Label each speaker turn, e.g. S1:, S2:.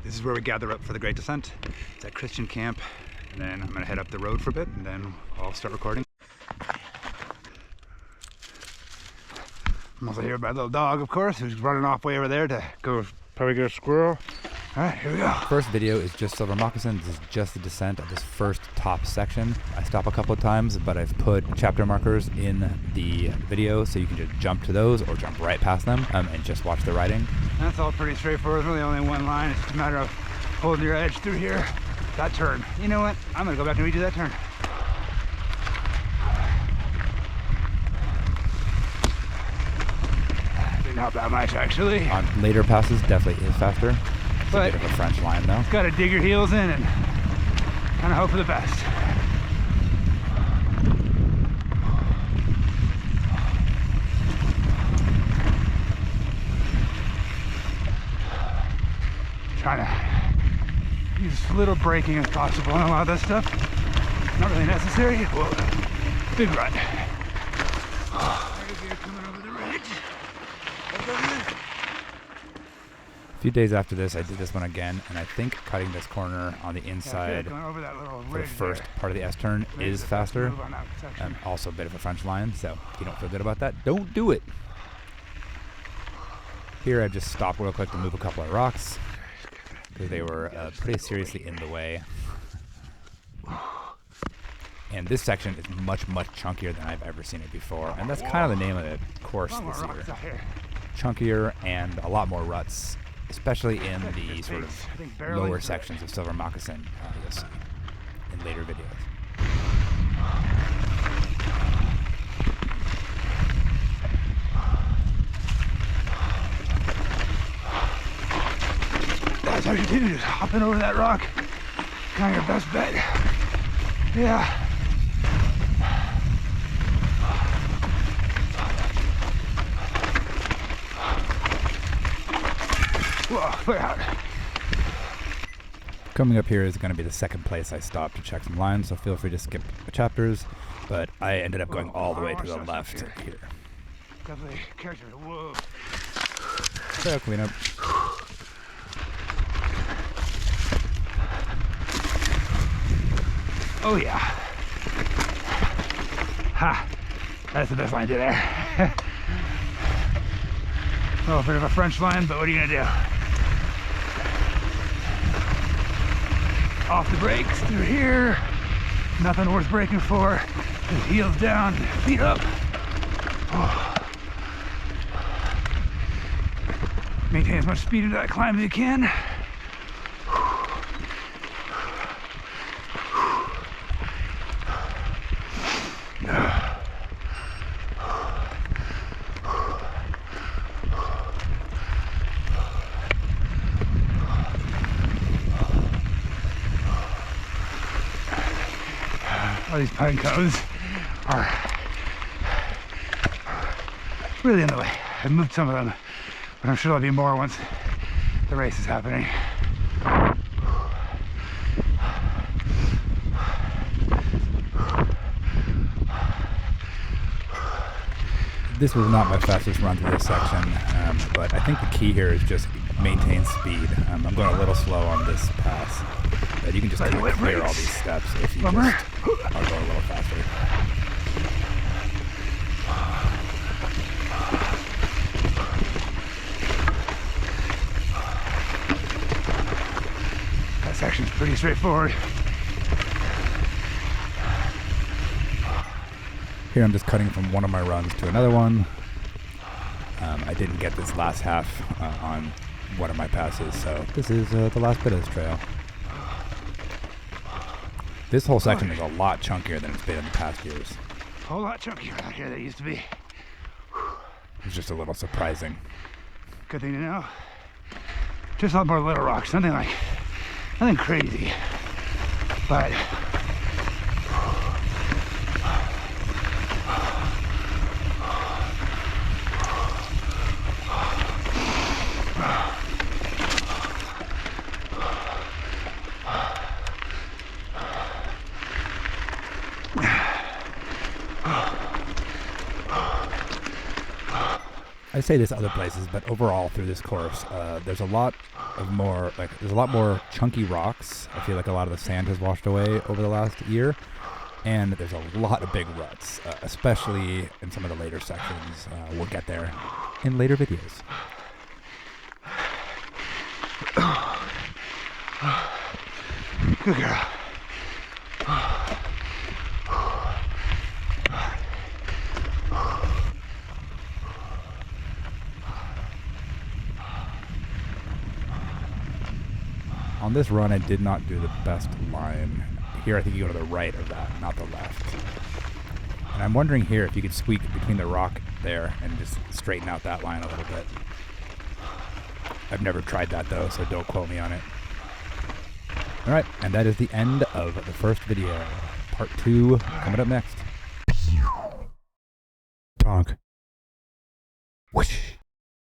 S1: This is where we gather up for the Great Descent. It's at Christian Camp, and then I'm gonna head up the road for a bit, and then I'll start recording. I'm also here by a little dog, of course, who's running off way over there to go probably get a squirrel. All right, here we go.
S2: First video is just Silver Moccasin. This is just the descent of this first top section. I stop a couple of times, but I've put chapter markers in the video so you can just jump to those or jump right past them and just watch the riding.
S1: That's all pretty straightforward. There's really only one line. It's just a matter of holding your edge through here. That turn. You know what? I'm gonna go back and redo that turn. Not that much, actually.
S2: On later passes, definitely is faster. It's a bit of a French line, though.
S1: Got to dig your heels in and kind of hope for the best. Trying to use as little braking as possible on a lot of that stuff. Not really necessary. Whoa, big rut. Coming over the ridge.
S2: A few days after this, I did this one again, and I think cutting this corner on the inside for the first part of the S-turn is faster. Also a bit of a French line, so if you don't feel good about that, don't do it. Here I just stopped real quick to move a couple of rocks, because they were pretty seriously in the way. And this section is much, much chunkier than I've ever seen it before, and that's kind of the name of the course this year. Chunkier and a lot more ruts, especially in the sort of lower sections of Silver Moccasin you'll see in later videos.
S1: That's how you do, just hopping over that rock. Kind of your best bet. Yeah. Whoa, clear out.
S2: Coming up here is going to be the second place I stopped to check some lines, so feel free to skip the chapters, but I ended up going all the way to the left here.
S1: Definitely character. Whoa.
S2: Trail cleanup.
S1: Oh yeah. Ha! That's the best line to there. Oh, a bit of a French line, but what are you gonna do? Off the brakes through here. Nothing worth braking for. Just heels down, feet up. Oh. Maintain as much speed into that climb as you can. All these pine cones are really in the way. I've moved some of them, but I'm sure there'll be more once the race is happening.
S2: This was not my fastest run through this section, but I think the key here is just maintain speed. I'm going a little slow on this pass, but you can just kind of clear all these steps if you just I'll go a little faster.
S1: That section's pretty straightforward.
S2: Here I'm just cutting from one of my runs to another one. I didn't get this last half on one of my passes, so this is the last bit of this trail. This whole section is a lot chunkier than it's been in the past years.
S1: A whole lot chunkier out here than it used to be.
S2: It's just a little surprising.
S1: Good thing to know. Just a lot more little rocks, nothing crazy, but I say this other places, but overall through this course, there's a lot
S2: of more, like, there's a lot more chunky rocks. I feel like a lot of the sand has washed away over the last year. And there's a lot of big ruts, especially in some of the later sections. We'll get there in later videos.
S1: Good girl.
S2: On this run, I did not do the best line. Here, I think you go to the right of that, not the left. And I'm wondering here if you could squeak between the rock there and just straighten out that line a little bit. I've never tried that though, so don't quote me on it. Alright, and that is the end of the first video. Part 2 coming up next.